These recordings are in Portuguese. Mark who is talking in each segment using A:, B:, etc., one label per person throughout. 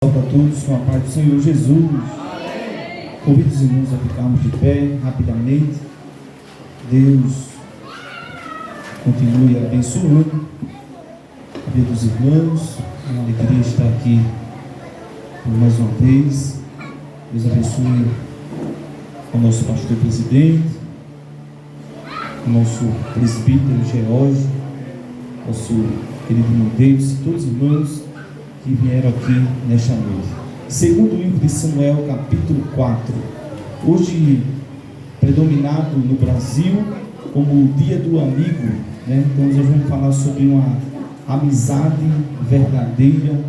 A: Para todos com a paz do Senhor Jesus. Convido os irmãos a ficarmos de pé rapidamente. Deus continue abençoando a vida dos irmãos. É uma alegria estar aqui mais uma vez. Deus abençoe o nosso pastor presidente, o nosso presbítero Geórgio, nosso querido irmão Deus e todos os irmãos que vieram aqui nesta noite. Segundo livro de Samuel, capítulo 4. Hoje predominado no Brasil como o Dia do Amigo, né? Então nós vamos falar sobre uma amizade verdadeira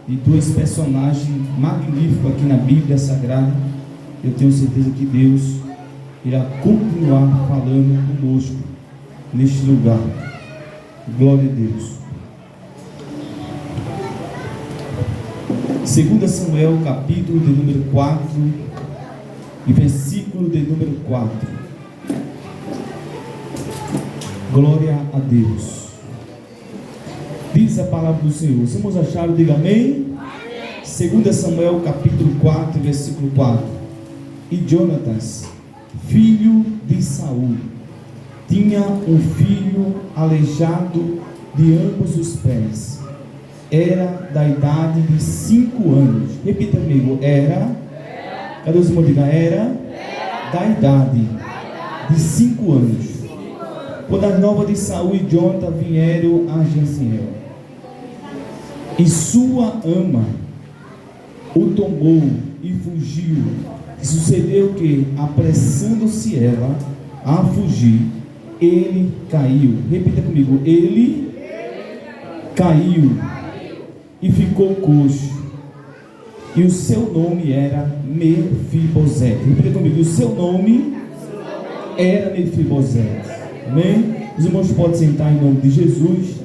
A: e dois personagens magníficos aqui na Bíblia Sagrada. Eu tenho certeza que Deus irá continuar falando conosco neste lugar. Glória a Deus. 2 Samuel, capítulo de número 4 e versículo de número 4. Glória a Deus. Diz a palavra do Senhor. Se vamos achar, diga amém. 2 Samuel, capítulo 4, versículo 4. E Jonatas, filho de Saul, tinha um filho aleijado de ambos os pés. Era da idade de 5 anos. Repita comigo. Cadê os irmãos? Diga. Era da idade de 5 anos. Quando as novas de Saul e Jonathan vieram a Jezreel, e sua ama o tomou e fugiu. E sucedeu que, apressando-se ela a fugir, ele caiu. Repita comigo. Ele caiu e ficou coxo, e o seu nome era Mefibosete. Repita comigo. O seu nome era Mefibosete. Amém? Os irmãos podem sentar em nome de Jesus.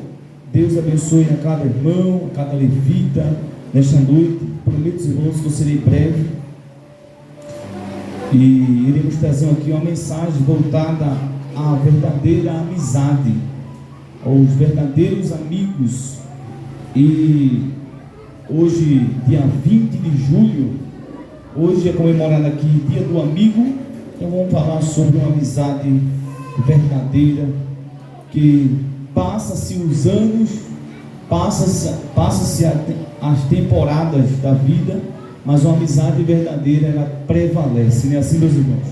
A: Deus abençoe a cada irmão, a cada levita nesta noite. Prometo, irmãos, que eu serei breve e iremos trazer aqui uma mensagem voltada à verdadeira amizade, aos verdadeiros amigos. E hoje, dia 20 de julho, hoje é comemorado aqui Dia do Amigo. Então vamos falar sobre uma amizade verdadeira, que passa-se os anos, passa-se as temporadas da vida, mas uma amizade verdadeira, ela prevalece, não é assim, meus irmãos?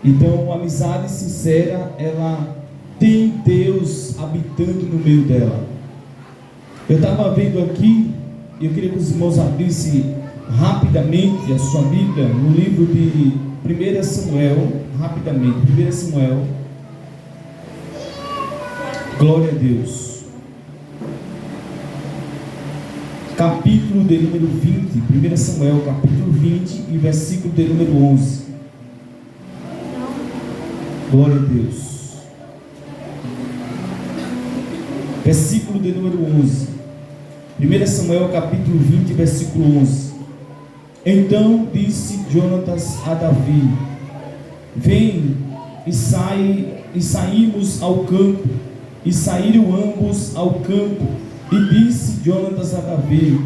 A: Então, uma amizade sincera, ela tem Deus habitando no meio dela. Eu estava vendo aqui, e eu queria que os irmãos abrissem rapidamente a sua Bíblia no livro de 1 Samuel, rapidamente, 1 Samuel, glória a Deus, capítulo de número 20, 1 Samuel, capítulo 20 e versículo de número 11, glória a Deus, versículo de número 11, 1 Samuel capítulo 20, versículo 11. Então disse Jonatas a Davi: vem e saímos ao campo. E saíram ambos ao campo. E disse Jonatas a Davi: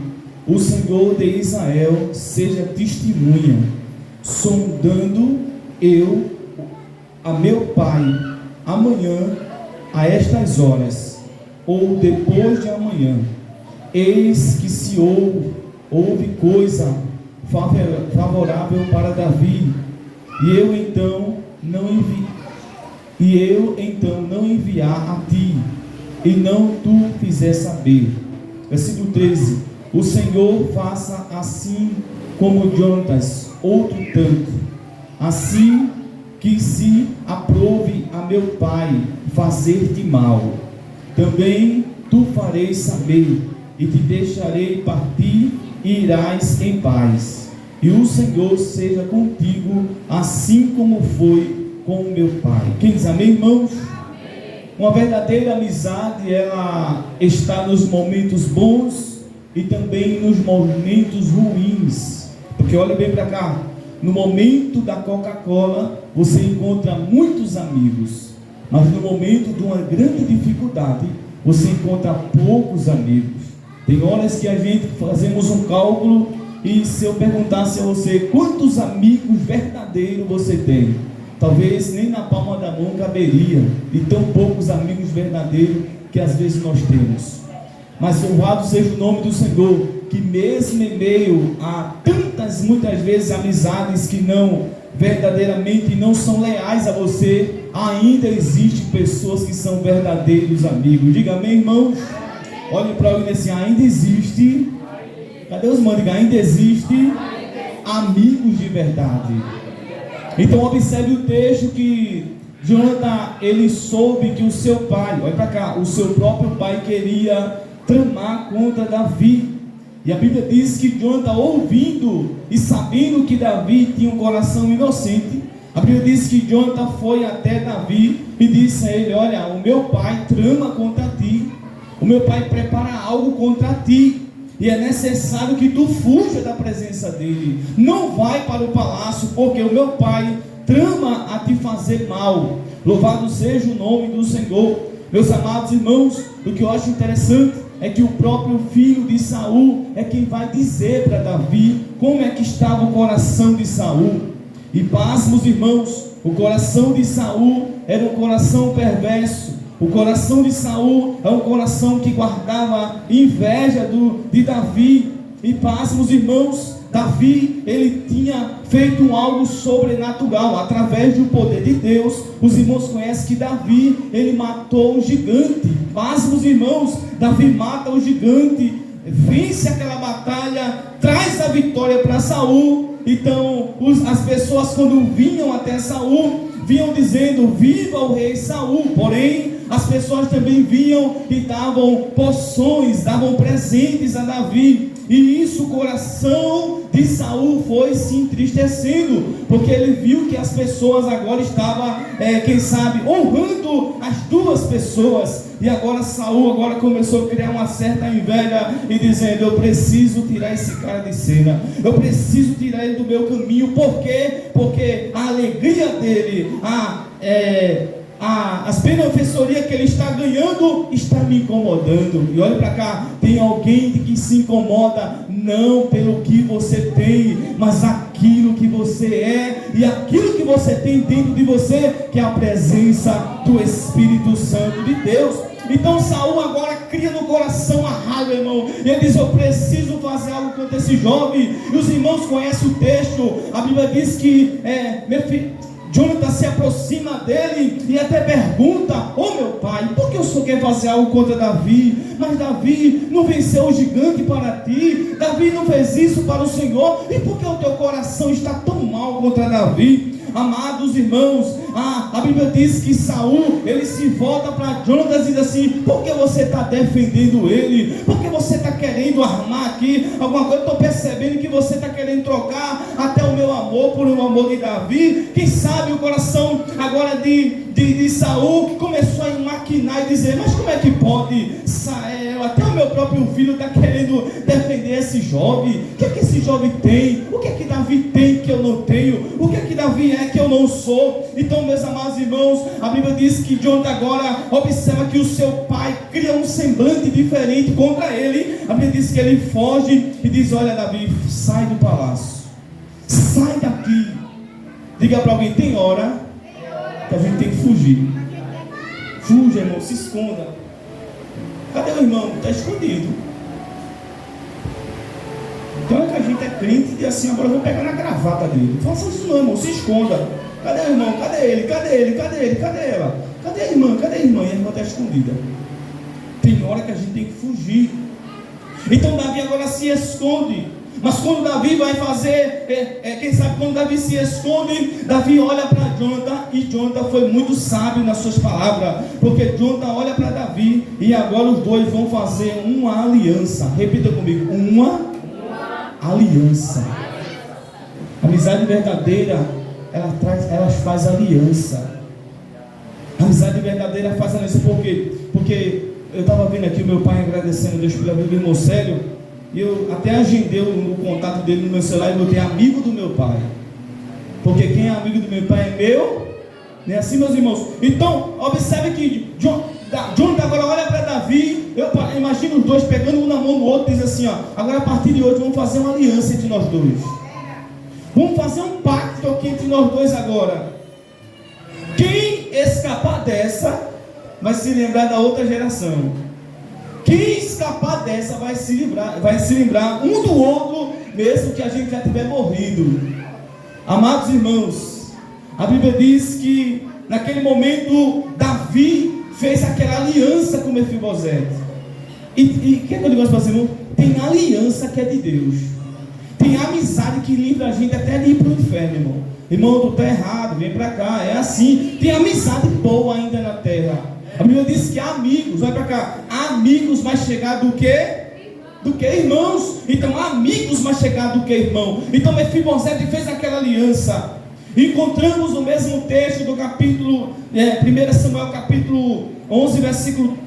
A: o Senhor de Israel seja testemunha, sondando eu a meu pai amanhã a estas horas, ou depois de amanhã, eis que se houve coisa favorável para Davi, e eu então não enviar a ti, e não tu fizer saber. Versículo 13: o Senhor faça assim como Jonatas, outro tanto, assim que se aprove a meu pai fazer-te mal, também tu farei saber, e te deixarei partir, e irás em paz. E o Senhor seja contigo, assim como foi com o meu pai. Quem diz amém, irmãos? Amém. Uma verdadeira amizade, ela está nos momentos bons e também nos momentos ruins. Porque olha bem para cá, no momento da Coca-Cola você encontra muitos amigos, mas no momento de uma grande dificuldade você encontra poucos amigos. Tem horas que a gente fazemos um cálculo e se eu perguntasse a você quantos amigos verdadeiros você tem, talvez nem na palma da mão caberia, de tão poucos amigos verdadeiros que às vezes nós temos. Mas louvado seja o nome do Senhor, que mesmo em meio a tantas, muitas vezes, amizades que não verdadeiramente não são leais a você, ainda existem pessoas que são verdadeiros amigos. Diga amém, irmãos? Olhe para alguém assim, ainda existe. Cadê os irmãos? Diga, ainda existe amigos de verdade. Então observe o texto que Jonathan, ele soube que o seu pai, olha para cá, o seu próprio pai queria tramar contra Davi. E a Bíblia diz que Jonathan, ouvindo e sabendo que Davi tinha um coração inocente, a Bíblia diz que Jonathan foi até Davi e disse a ele: olha, o meu pai trama contra ti, o meu pai prepara algo contra ti, e é necessário que tu fuja da presença dele, não vai para o palácio, porque o meu pai trama a te fazer mal. Louvado seja o nome do Senhor. Meus amados irmãos, o que eu acho interessante é que o próprio filho de Saul é quem vai dizer para Davi como é que estava o coração de Saul. E pasmos, irmãos, o coração de Saul era um coração perverso. O coração de Saul é um coração que guardava inveja de Davi. E pasmos, irmãos, Davi, ele tinha feito algo sobrenatural, através do poder de Deus. Os irmãos conhecem que Davi, ele matou um gigante. Pasmos, irmãos, Davi mata o gigante, vence aquela batalha, traz a vitória para Saul. Então, as pessoas quando vinham até Saul, vinham dizendo: viva o rei Saul. Porém, as pessoas também vinham e davam poções, davam presentes a Davi. E isso, o coração de Saul foi se entristecendo, porque ele viu que as pessoas agora estavam, quem sabe, honrando as duas pessoas. E agora Saul começou a criar uma certa inveja e dizendo: eu preciso tirar esse cara de cena, eu preciso tirar ele do meu caminho. Por quê? Porque a alegria dele, as benefeiçorias que ele está ganhando está me incomodando. E olha para cá, tem alguém que se incomoda não pelo que você tem, mas aquilo que você é e aquilo que você tem dentro de você, que é a presença do Espírito Santo de Deus. Então Saul agora cria no coração a raiva, irmão, e ele diz: eu preciso fazer algo contra esse jovem. E os irmãos conhecem o texto. A Bíblia diz que meu filho Jonathan se aproxima dele e até pergunta: ô meu pai, por que o senhor quer fazer algo contra Davi? Mas Davi não venceu o gigante para ti, Davi não fez isso para o Senhor, e por que o teu coração está tão mal contra Davi? Amados irmãos, a Bíblia diz que Saul, ele se volta para Jonathan e diz assim: por que você está defendendo ele? Por que você está querendo armar aqui alguma coisa? Eu estou percebendo que você está querendo trocar até o meu amor por um amor de Davi. Quem sabe o coração agora de Saul começou a maquinar e dizer: mas como é que pode? Até o meu próprio filho está querendo defender esse jovem. O que é que esse jovem tem? O que é que Davi tem que eu não tenho? O que é que Davi é que eu não sou? Então, meus amados irmãos, a Bíblia diz que Jonathan agora observa que o seu pai cria um semblante diferente contra ele. A Bíblia diz que ele foge e diz: olha Davi, sai do palácio, sai daqui. Diga para alguém: tem hora que a gente tem que fugir. Fuja, irmão, se esconda. Cadê o irmão? Está escondido. Então é que a gente é crente e assim: agora eu vou pegar na gravata dele. Não faça isso não, irmão, se esconda. Cadê o irmão? Cadê ele? Cadê ele? Cadê ele? Cadê ela? Cadê a irmã? Cadê a irmã? E a irmã está escondida. Tem hora que a gente tem que fugir. Então Davi agora se esconde. Mas quando Davi vai fazer, quem sabe quando Davi se esconde, Davi olha para Jonathan, e Jonathan foi muito sábio nas suas palavras, porque Jonathan olha para Davi, e agora os dois vão fazer uma aliança. Repita comigo: uma aliança. Amizade verdadeira, ela faz aliança. A amizade verdadeira faz aliança. Por quê? Porque eu estava vendo aqui o meu pai agradecendo a Deus pela vida do irmão Célio. E eu até agendei o contato dele no meu celular e botei amigo do meu pai. Porque quem é amigo do meu pai é meu. Não é assim, meus irmãos? Então, observe que Jonathan agora olha para Davi eu imagino os dois pegando um na mão do outro e diz assim, ó, agora a partir de hoje vamos fazer uma aliança entre nós dois. Vamos fazer um pacto aqui entre nós dois agora. Quem escapar dessa vai se lembrar da outra geração. Quem escapar dessa vai se lembrar um do outro, mesmo que a gente já tiver morrido. Amados irmãos, a Bíblia diz que naquele momento Davi fez aquela aliança com Mefibosete. E que é que eu digo para você, irmão? Tem aliança que é de Deus. Tem amizade que livra a gente até de ir para o inferno, irmão. Irmão, tu está errado, vem para cá. É assim. Tem amizade boa ainda na terra. A Bíblia diz que amigos, vai para cá, amigos mais chegados do que irmãos. Então, amigos mais chegados do que irmão. Então, Mefibosete fez aquela aliança. Encontramos no mesmo texto do capítulo 1 Samuel capítulo 11, versículo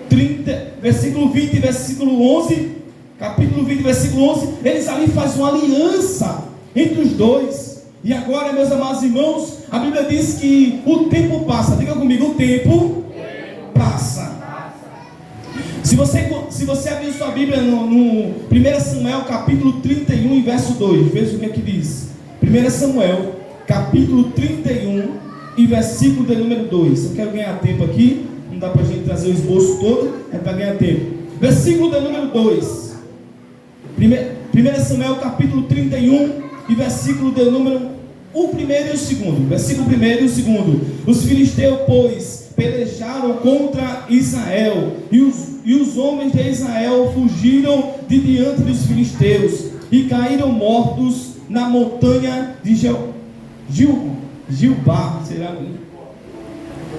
A: 30, versículo 20, versículo 11, capítulo 20, versículo 11, eles ali fazem uma aliança entre os dois. E agora, meus amados irmãos, a Bíblia diz que o tempo passa. Diga comigo, o tempo passa. Se você abrir sua Bíblia no 1 Samuel capítulo 31 e verso 2, veja o que é que diz. 1 Samuel capítulo 31 e versículo de número 2. Eu quero ganhar tempo aqui, não dá para a gente trazer o esboço todo, é para ganhar tempo. Versículo de número 2. 1 Samuel capítulo 31 e versículo de número o primeiro e o segundo. Versículo 1 e o segundo. Os filisteus, pois, pelejaram contra Israel, e os homens de Israel fugiram de diante dos filisteus e caíram mortos na montanha de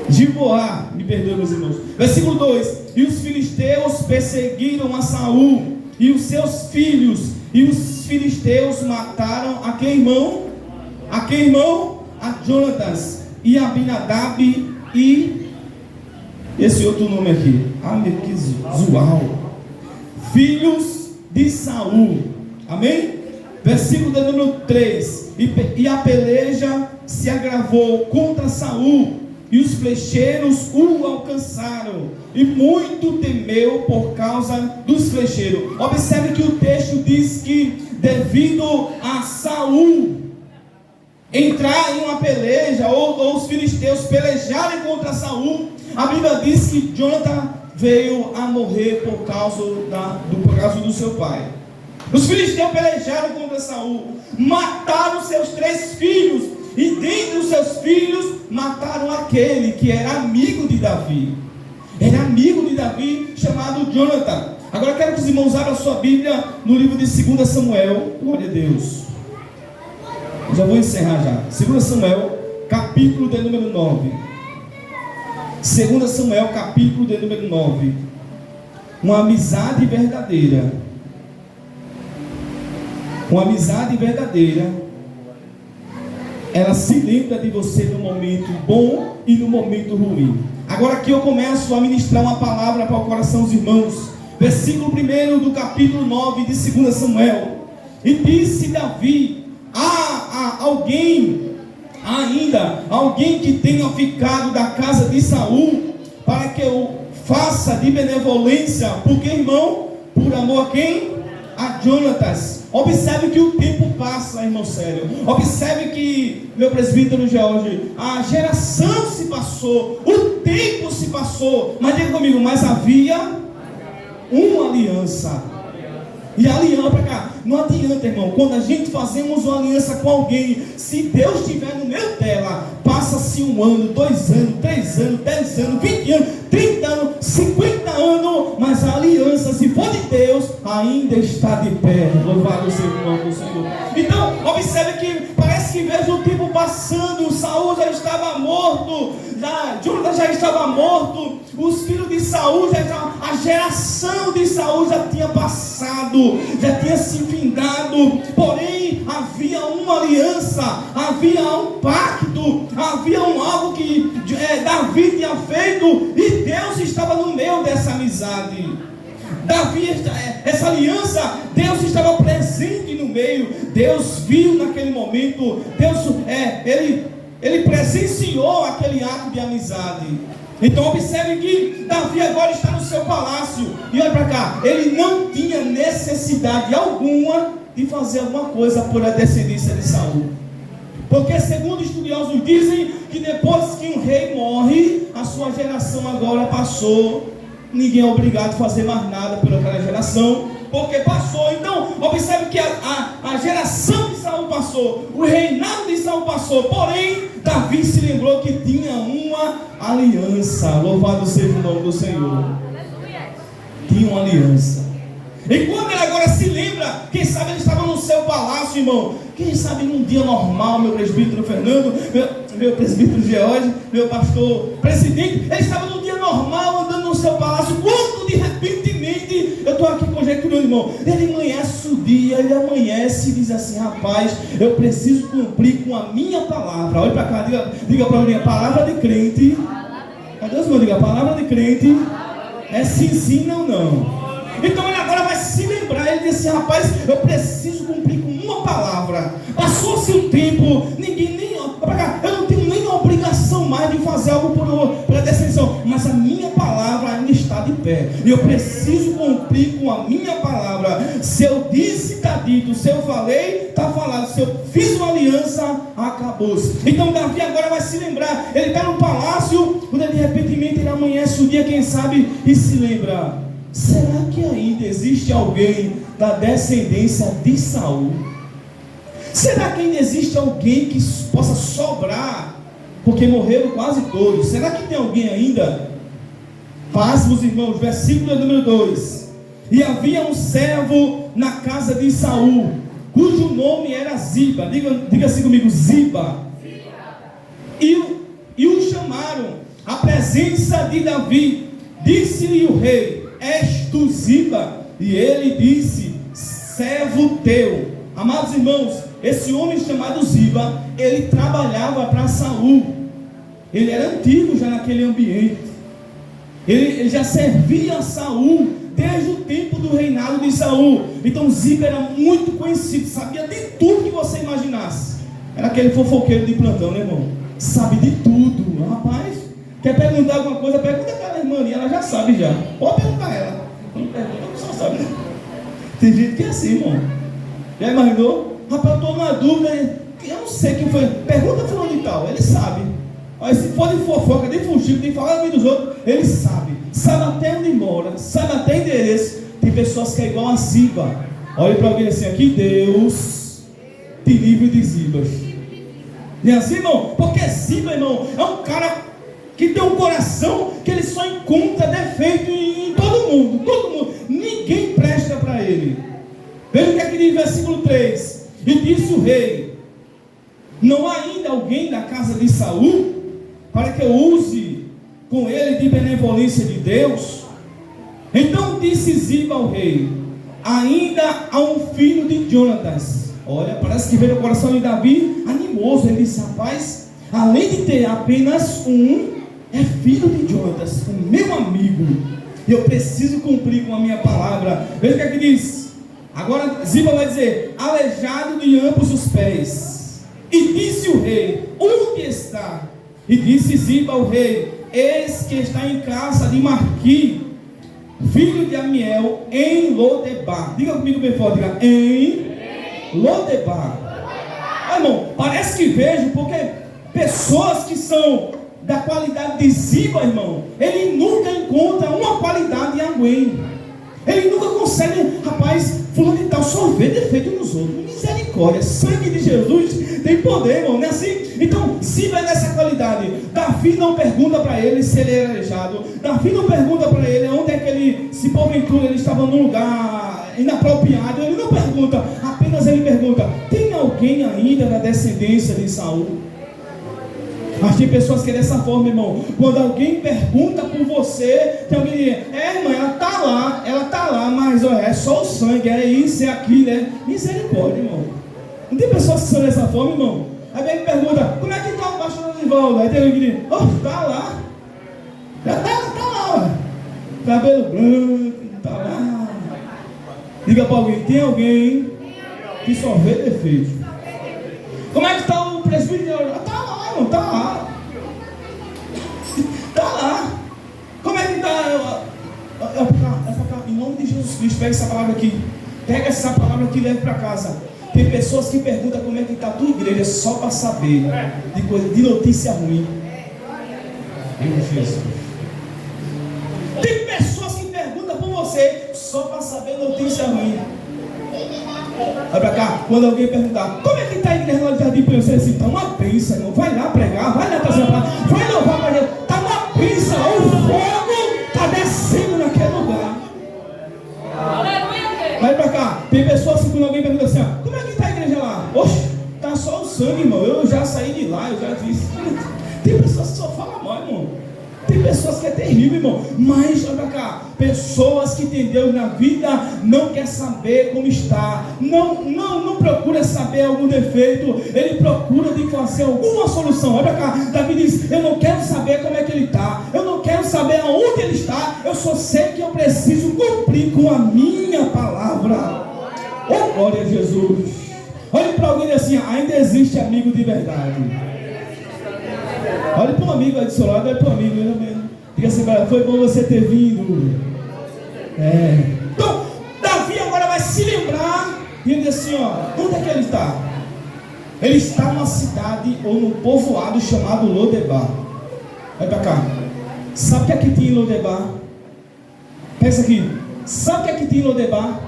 A: Gilboá, me perdoe, meus irmãos. Versículo 2: e os filisteus perseguiram a Saul e os seus filhos, e os filisteus mataram a quem, irmão? A quem, irmão? A Jonatas e Abinadab e esse outro nome aqui, Amequizual, filhos de Saul. Amém? Versículo de número 3: e a peleja se agravou contra Saul, e os flecheiros o alcançaram, e muito temeu por causa dos flecheiros. Observe que o texto diz que devido a Saul entrar em uma peleja, ou os filisteus pelejarem contra Saul, a Bíblia diz que Jonathan veio a morrer por causa do seu pai. Os filisteus pelejaram contra Saul, mataram seus 3 filhos, e dentre os seus filhos mataram aquele que era amigo de Davi. Era amigo de Davi, chamado Jonathan. Agora quero que os irmãos abram a sua Bíblia no livro de 2 Samuel. Glória a Deus. Já vou encerrar já. 2 Samuel, capítulo de número 9. 2 Samuel, capítulo de número 9. Uma amizade verdadeira. Uma amizade verdadeira, ela se lembra de você no momento bom e no momento ruim. Agora aqui eu começo a ministrar uma palavra para o coração dos irmãos. Versículo 1 do capítulo 9 de 2 Samuel. E disse Davi: há alguém que tenha ficado da casa de Saul, para que eu faça de benevolência, porque, irmão, por amor a quem? A Jonatas. Observe que o tempo passa, irmão sério. Observe que, meu presbítero Jorge, a geração se passou, o tempo se passou, mas diga comigo, mas havia uma aliança. E a aliança para cá, não adianta, irmão, quando a gente fazemos uma aliança com alguém, se Deus estiver no meio dela, passa-se 1 ano, 2 anos, 3 anos, 10 anos, 20 anos, 30 anos, 50 anos, mas a aliança, se for de Deus, ainda está de pé. Louvado seja o nome do Senhor. Então, observe que parece que vejo o tempo passando, Saul já estava morto, Jonathan já estava morto, os filhos de Saul já estavam, a geração de Saul já tinha passado, já tinha se findado, porém havia uma aliança, havia um pacto, havia algo que Davi tinha feito, e Deus estava no meio dessa amizade. Essa aliança, Deus estava presente no meio. Deus viu naquele momento, Deus, ele presenciou aquele ato de amizade. Então observe que Davi agora está no seu palácio. E olha para cá, ele não tinha necessidade alguma de fazer alguma coisa por a descendência de Saul. Porque segundo estudiosos dizem que depois que um rei morre, a sua geração agora passou. Ninguém é obrigado a fazer mais nada pelaquela geração, porque passou. Então observe que a geração de Saul passou, o reinado de Saul passou. Porém Davi se lembrou que tinha uma aliança. Louvado seja o nome do Senhor. Tinha uma aliança. E quando ele agora se lembra, quem sabe ele estava no seu palácio, irmão. Quem sabe num dia normal, meu presbítero Fernando, meu presbítero George, meu pastor presidente, ele estava num dia normal, andando no seu palácio, quando de repentemente, eu estou aqui conjecturando, irmão, ele amanhece o dia, ele amanhece e diz assim: rapaz, eu preciso cumprir com a minha palavra. Olha para cá, diga para mim, a palavra de crente. Cadê os meus? Diga, a palavra de crente é sim, sim, não, não. Então ele agora vai se lembrar, ele disse: rapaz, eu preciso cumprir com uma palavra. Passou-se o tempo, ninguém nem, eu não tenho nem a obrigação mais de fazer algo pela descensão, mas a minha palavra ainda está de pé, e eu preciso cumprir com a minha palavra. Se eu disse, está dito. Se eu falei, está falado. Se eu fiz uma aliança, acabou-se. Então Davi agora vai se lembrar, ele está no palácio, quando de repente ele amanhece o dia, quem sabe, e se lembra: será que ainda existe alguém da descendência de Saul? Será que ainda existe alguém que possa sobrar? Porque morreram quase todos. Será que tem alguém ainda? Pasmos, irmãos, versículo número 2. E havia um servo na casa de Saul, cujo nome era Ziba. Diga assim comigo: Ziba. E o chamaram à presença de Davi. Disse-lhe o rei: és tu Ziba? E ele disse: servo teu. Amados irmãos, esse homem chamado Ziba, ele trabalhava para Saul. Ele era antigo já naquele ambiente. Ele já servia a Saul desde o tempo do reinado de Saul. Então Ziba era muito conhecido, sabia de tudo que você imaginasse. Era aquele fofoqueiro de plantão, né, irmão? Sabe de tudo. Rapaz, quer perguntar alguma coisa, pergunta aquela irmã ali, ela já sabe já. Pode perguntar a ela. Não pergunta, só sabe, né? Tem gente que é assim, irmão. Já imaginou? Rapaz, eu estou numa dúvida, eu não sei quem foi. Pergunta fulano e tal, ele sabe. Mas se for de fofoca, de fuxico, de falar dos outros, ele sabe. Sabe até onde mora, sabe até endereço. Tem pessoas que é igual a Ziba. Olha para alguém assim: aqui Deus te livre de Zibas. E assim, irmão, porque Ziba, irmão, é um cara que tem um coração que ele só encontra defeito em todo mundo. Todo mundo. Ninguém presta para ele. Veja o que é que diz no versículo 3. E disse o rei: não há ainda alguém da casa de Saul para que eu use com ele de benevolência de Deus? Então disse Ziba ao rei: ainda há um filho de Jonatas. Olha, parece que veio o coração de Davi animoso. Ele disse: rapaz, além de ter apenas um, é filho de Jonatas, o meu amigo. Eu preciso cumprir com a minha palavra. Veja o que é que diz. Agora Ziba vai dizer: aleijado de ambos os pés. E disse o rei: onde está? E disse Ziba ao rei: eis que está em casa de Marqui, filho de Amiel, em Lodebar. Diga comigo bem forte, diga: em Lodebar. Irmão, parece que vejo, porque pessoas que são da qualidade de Ziba, irmão, ele nunca encontra uma qualidade em alguém. Ele nunca consegue, rapaz, fulano de tal, só vê defeito nos outros. Misericórdia, sangue de Jesus tem poder, irmão, não é assim? Então, Ziba é dessa qualidade. Davi não pergunta para ele se ele era aleijado. Davi não pergunta para ele onde é que ele, se porventura ele estava num lugar inapropriado. Ele não pergunta, apenas ele pergunta: tem alguém ainda da descendência de Saul? Mas tem pessoas que é dessa forma, irmão. Quando alguém pergunta por você, tem alguém que diz: irmão, ela está lá, mas ó, é só o sangue, é isso, é aquilo, né? Misericórdia, irmão. Não tem pessoas que são dessa forma, irmão? Aí alguém pergunta: como é que está o pastor Anivaldo? Aí tem alguém que diz: está lá. Já está lá, ó. Cabelo branco, está lá. Diga para alguém: tem alguém que só vê defeito. Como é que está o presbítero? Está lá, irmão, está lá. Está lá. nome de Jesus Cristo, pega essa palavra aqui. Pega essa palavra aqui e leve para casa. Tem pessoas que perguntam como é que está a tua igreja só para saber de notícia ruim. Meu Jesus. Tem pessoas que perguntam por você só para saber notícia ruim. Olha para cá, quando alguém perguntar como é que está a igreja lá de Jardim Pio, você diz assim, está uma bênção, irmão. Vai lá pregar, vai lá trazer a palavra, vai louvar para Deus. Está uma bênção, o fogo está descendo naquele lugar. Vai para cá, tem pessoas que quando alguém pergunta assim, como é que está a igreja lá? Oxe, está só o sangue, irmão. Eu já saí de lá, eu já disse. Tem pessoas que só falam mal, irmão. Tem pessoas que é terrível, irmão. Mas, olha cá, pessoas que têm Deus na vida não quer saber como está. Não procura saber algum defeito. Ele procura de fazer alguma solução. Olha cá, Davi diz, eu não quero saber como é que ele está. Eu não quero saber aonde ele está. Eu só sei que eu preciso cumprir com a minha palavra. Oh, glória a Jesus. Olhe para alguém assim, ainda existe amigo de verdade. Olha para um amigo aí do seu lado, olha para um amigo, diga assim, foi bom você ter vindo. Então, Davi agora vai se lembrar e ele diz assim, onde é que ele está? Ele está numa cidade ou num povoado chamado Lodebar. Olha para cá. Sabe o que é que tinha em Lodebar? Pensa aqui. Sabe o que é que tinha em Lodebar?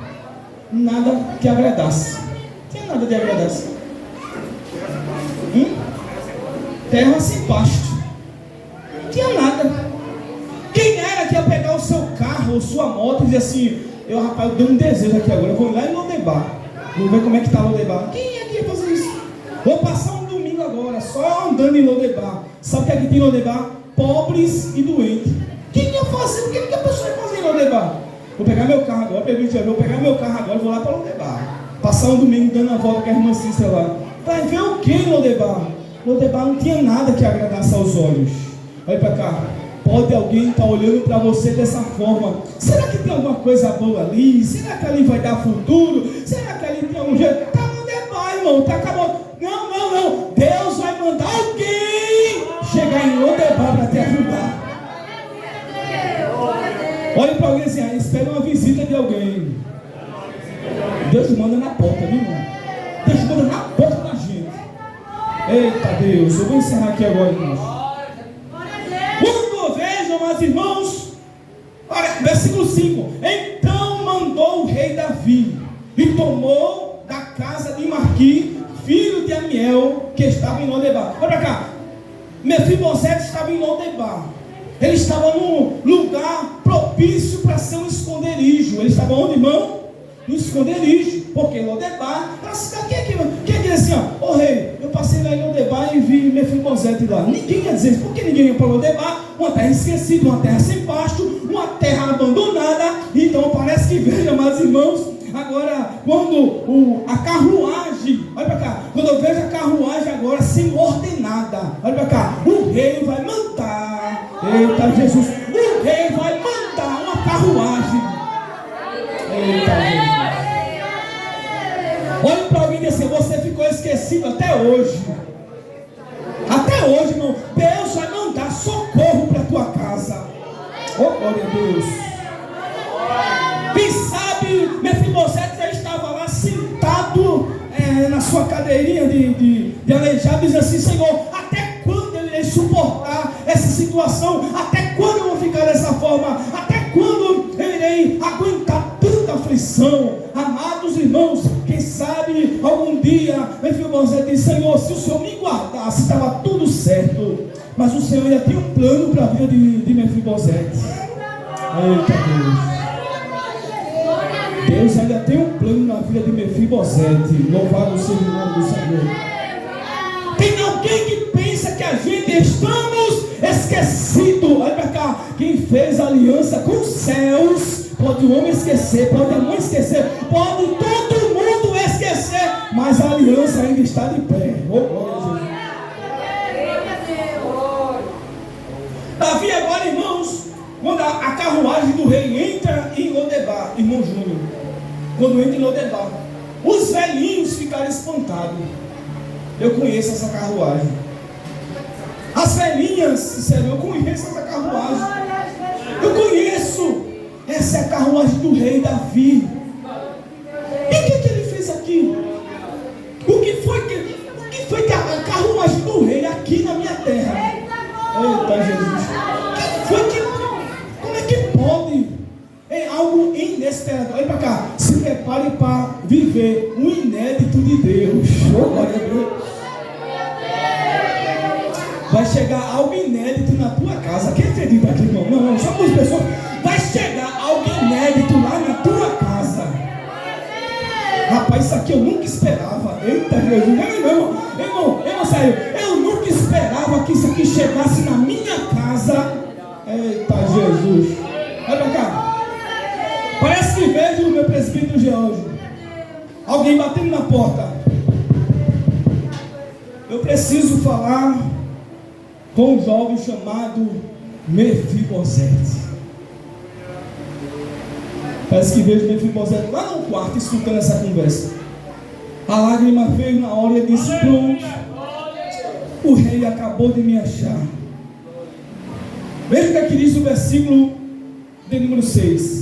A: Nada que agradasse. Não tinha nada de agradasse. Terra sem pasto. Não tinha nada. Quem era que ia pegar o seu carro ou sua moto e dizer assim, rapaz, eu dei um desejo aqui agora, eu vou lá em Lodebar, vou ver como é que está Lodebar. Quem é que ia fazer isso? Vou passar um domingo agora, só andando em Lodebar. Sabe o que é que tem em Lodebar? Pobres e doentes. Quem ia fazer? O que a pessoa ia fazer em Lodebar? Vou pegar meu carro agora, vou pegar meu carro agora e vou lá para Lodebar. Passar um domingo dando a volta com a irmã Cícera lá. Vai ver o que em Lodebar? Lodebar não tinha nada que agradasse aos olhos. Olha para cá. Pode alguém estar olhando para você dessa forma. Será que tem alguma coisa boa ali? Será que ali vai dar futuro? Será que ali tem algum jeito? Está no Lodebar, irmão. Está acabando. Não. Deus vai mandar alguém chegar em Lodebar para te ajudar. Olha para alguém assim, espera uma visita de alguém. Deus manda na porta, viu, irmão? Deus manda na porta da gente. Eita Deus, eu vou encerrar aqui agora, irmãos. Quando vejam, meus irmãos, versículo 5: então mandou o rei Davi e tomou da casa de Marqui, filho de Amiel, que estava em Lodebar. Olha para cá. Mefibosete estava em Lodebar. Ele estava num lugar propício para ser um esconderijo. Ele estava onde, irmão? No esconderijo. Porque Lodebar era a cidade. Quem é que diz assim, ô rei, eu passei lá em Lodebar e vi Mefibosete lá? Ninguém ia dizer isso. Por que ninguém ia para Lodebar? Uma terra esquecida, uma terra sem pasto, uma terra abandonada. Então parece que, veja, meus irmãos, agora quando a carruagem, olha para cá, quando eu vejo a carruagem agora sem ordenada, olha para cá, o rei vai mandar, eita Jesus, o rei vai mandar uma carruagem. Eita Jesus. Olha para alguém e diz assim, você ficou esquecido até hoje. Até hoje, irmão, Deus vai mandar socorro para a tua casa. Oh, glória a Deus. Quem sabe Mefibosete já estava lá sentado na sua cadeirinha de aleijado, diz assim, Senhor, até quando eu irei suportar essa situação? Até quando eu vou ficar dessa forma? Até quando eu irei aguentar tanta aflição? Amados irmãos, quem sabe algum dia Mefibosete diz, Senhor, se o Senhor me guardasse, estava tudo certo. Mas o Senhor ainda tinha um plano para a vida de Mefibosete. Eita Deus. Deus ainda tem um plano na vida de Mefibosete. Louvado seja o nome do Senhor. Tem alguém que pensa que a gente estamos esquecidos. Olha para cá. Quem fez aliança com os céus, pode o homem esquecer, pode a mãe esquecer, pode todo mundo esquecer, mas a aliança ainda está de pé. Oh, glória a Jesus. Davi agora, irmãos, quando a carruagem do rei entra em Lodebar, irmão Júnior, quando entra em Lodebar, os velhinhos ficaram espantados. Eu conheço essa carruagem. As velhinhas disseram, eu conheço essa carruagem. Eu conheço. Essa é a carruagem do rei Davi. E o que ele fez aqui? O que foi que a carruagem do rei aqui na minha terra? Eita Jesus! Como é que pode? É algo inesperado. Olha para cá. Se prepare para viver um inédito de Deus. Oh, glória a Deus. Vai chegar algo inédito na tua casa. Quem acredita aqui, irmão? Não, só algumas pessoas. Vai chegar algo inédito lá na tua casa. Rapaz, isso aqui eu nunca esperava. Eita Jesus, irmão, sério, eu nunca esperava que isso aqui chegasse na minha casa. Eita Jesus. Olha pra cá. Parece que vejo o meu presbítero Geórgio. Alguém batendo na porta. Eu preciso falar com um jovem chamado Mefibosete. Parece que vejo Mefibosete lá no quarto escutando essa conversa. A lágrima veio na hora e disse: pronto, o rei acabou de me achar. Veja o que diz o versículo de número 6.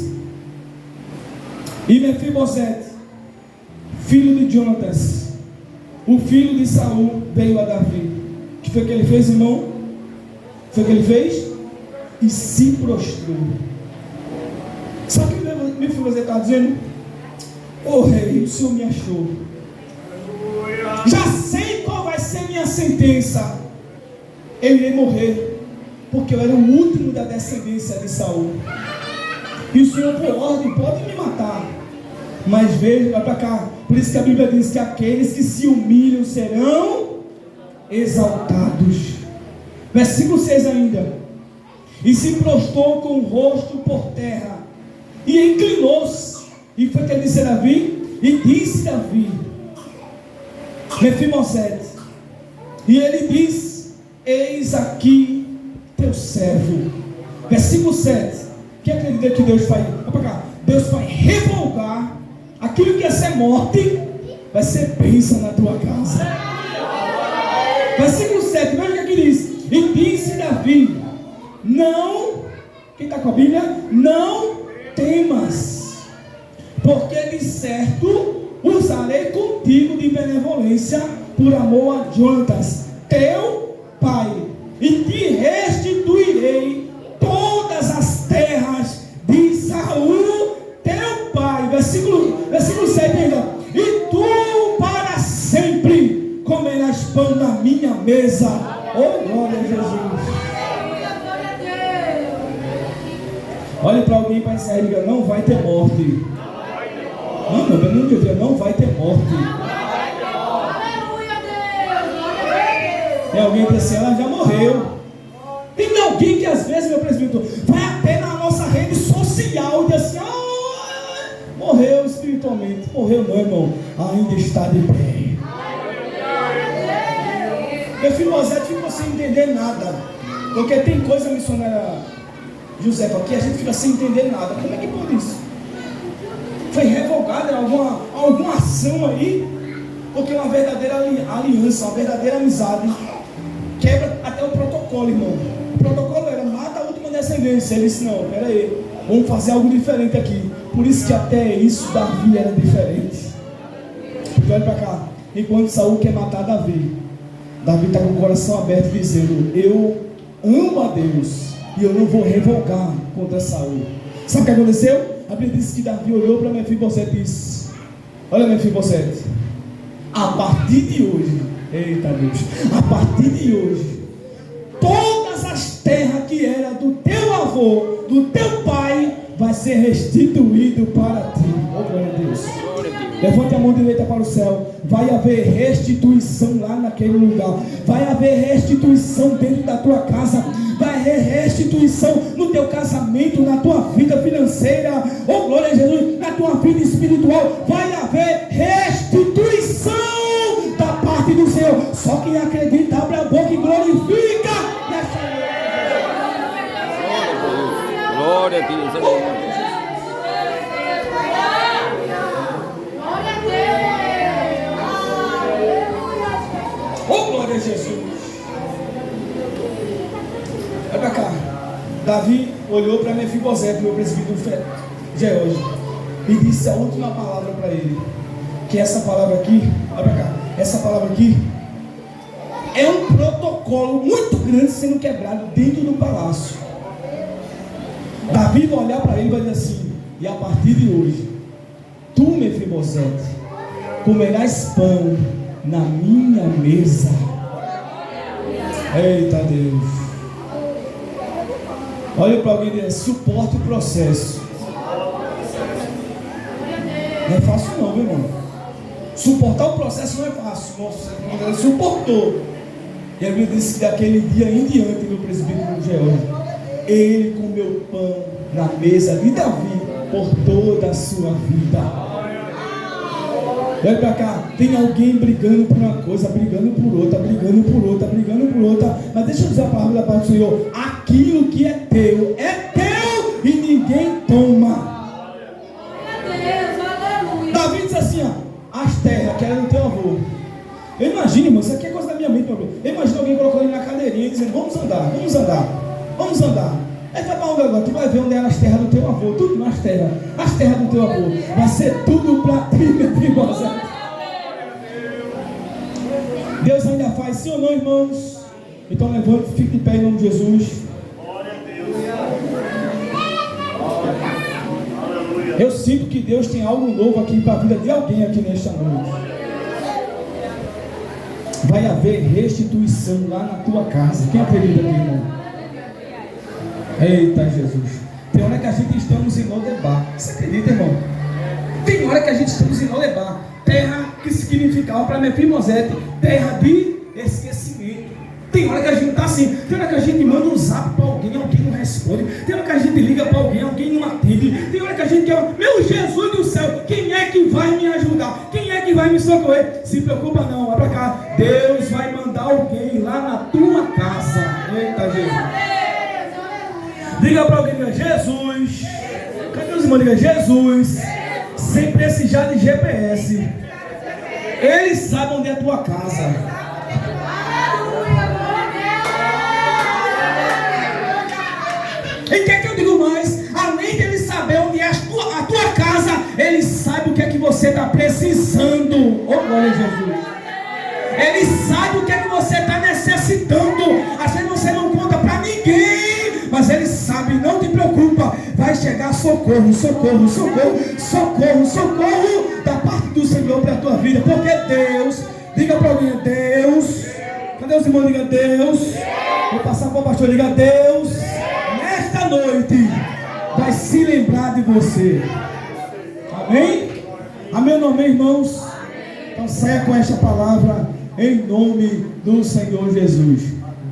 A: E Mefibosete, filho de Jonatas, o filho de Saul, veio a Davi. O que foi que ele fez, irmão? Foi o que ele fez? E se prostrou. Sabe o que Mefibosete está dizendo? Ô rei, o Senhor me achou. Já sei qual vai ser minha sentença. Eu irei morrer, porque eu era o último da descendência de Saul. E o Senhor, por ordem, pode me matar. Mas veja, vai para cá. Por isso que a Bíblia diz que aqueles que se humilham serão exaltados. Versículo 6 ainda. E se prostrou com o rosto por terra, e inclinou-se. E foi que ele disse a Davi. E disse Davi: Mefibosete. E ele diz: eis aqui teu servo. Versículo 7. Quem acredita que Deus vai? Vai para cá. Deus vai revogar aquilo que ia ser morte, vai ser bênção na tua casa. Versículo 7. Veja o que diz. E disse Davi: não, quem está com a Bíblia? Não temas, porque de certo usarei contigo de benevolência por amor a Jonatas, teu pai, e te restituirei todas as terras de Saul, teu pai. Versículo 7 ainda. E tu para sempre comerás pão na minha mesa. Oh, glória a Jesus. Olhe para alguém para encerrar e diga: não vai ter morte. Não vai ter morte. Tem alguém que diz assim: ela já morreu. Tem alguém que às vezes, meu presbítero, vai até na nossa rede social e diz assim: morreu espiritualmente. Morreu não, irmão, ainda está de pé. Mefibosete ficou sem entender nada, porque tem coisa, missionária José, que a gente fica sem entender nada. Como é que pode isso? Foi revogada alguma ação aí? Porque uma verdadeira aliança, uma verdadeira amizade quebra até o protocolo, irmão. O protocolo era: mata a última descendência. Ele disse: não, peraí, vamos fazer algo diferente aqui. Por isso que até isso Davi era diferente. Então olha para cá. Enquanto Saul quer matar Davi está com o coração aberto dizendo: eu amo a Deus e eu não vou revogar contra Saul. Sabe o que aconteceu? A Bíblia diz que Davi olhou para Mefibosete e disse: olha, Mefibosete, a partir de hoje, eita Deus, a partir de hoje, todas as terras que era do teu avô, do teu pai, vai ser restituído para ti. Oh, glória a Deus. Levante a mão direita para o céu. Vai haver restituição lá naquele lugar. Vai haver restituição dentro da tua casa. Vai haver restituição no teu casamento, na tua vida financeira. Oh, glória a Jesus. Na tua vida espiritual. Vai haver restituição da parte do Senhor. Só quem acredita, abre a boca e glorifica.
B: Glória a Deus.
A: Oh, glória a Jesus. Olha pra cá. Davi olhou para Mefibosete, meu presbítero George, e disse a última palavra para ele. Que essa palavra aqui, olha para cá, essa palavra aqui é um protocolo muito grande sendo quebrado dentro do palácio. Davi vai olhar para ele e vai dizer assim: e a partir de hoje, tu, Mefibosete, comerás pão na minha mesa. Eita Deus. Olha para alguém e diz: suporte o processo. Não é fácil não, meu irmão. Suportar o processo não é fácil. Nossa, ele suportou. E a Bíblia diz que daquele dia em diante, meu presbítero George, ele comeu pão na mesa de Davi por toda a sua vida. Olha para cá, tem alguém brigando por uma coisa, brigando por outra, brigando por outra, brigando por outra. Mas deixa eu dizer a palavra da parte do Senhor: aquilo que é teu e ninguém toma. Davi diz assim, ó: as terras que era do teu avô. Eu imagino, irmão, isso aqui é coisa da minha mente, meu avô. Eu imagino alguém colocando ele na cadeirinha e dizendo: vamos andar, vamos andar, vamos andar. Aí vai para onde agora? Tu vai ver onde eram as terras do teu avô, tudo nas terras, as terras do teu avô. Vai ser tudo para ti, Mefibosete. Deus ainda faz, sim ou não, irmãos? Então levante, fique de pé em nome de Jesus. Eu sinto que Deus tem algo novo aqui para a vida de alguém aqui nesta noite. Vai haver restituição lá na tua casa. Quem acredita aqui, irmão? Eita Jesus. Tem hora que a gente estamos em Lodebar. Você acredita, irmão? Tem hora que a gente estamos em Lodebar, terra que significava para Mefibosete terra de esquecimento. Tem hora que a gente está assim. Tem hora que a gente manda um zap para alguém não responde. Tem hora que a gente liga para alguém não atende. Tem hora que a gente quer: meu Jesus do céu, quem é que vai me ajudar? Quem é que vai me socorrer? Se preocupa não, vai para cá. Deus vai mandar alguém lá na tua casa. Eita Jesus. Diga para alguém: diga Jesus. Cadê os irmãos? Diga Jesus. Sem precisar de GPS. Ele sabe onde é a tua casa. E quer que eu digo mais? Além de ele saber onde é a tua casa, ele sabe o que é que você está precisando. Oh, glória a Jesus. Ele sabe o que é que você está necessitando. Às vezes você não conta para ninguém, mas ele sabe. Não te preocupa, vai chegar socorro, socorro, socorro, socorro, socorro da parte do Senhor para a tua vida. Porque Deus, diga para alguém: Deus. Cadê os irmãos? Diga Deus. Vou passar para o pastor, diga Deus. Nesta noite vai se lembrar de você. Amém? Amém ou não, irmãos? Então saia com esta palavra em nome do Senhor Jesus.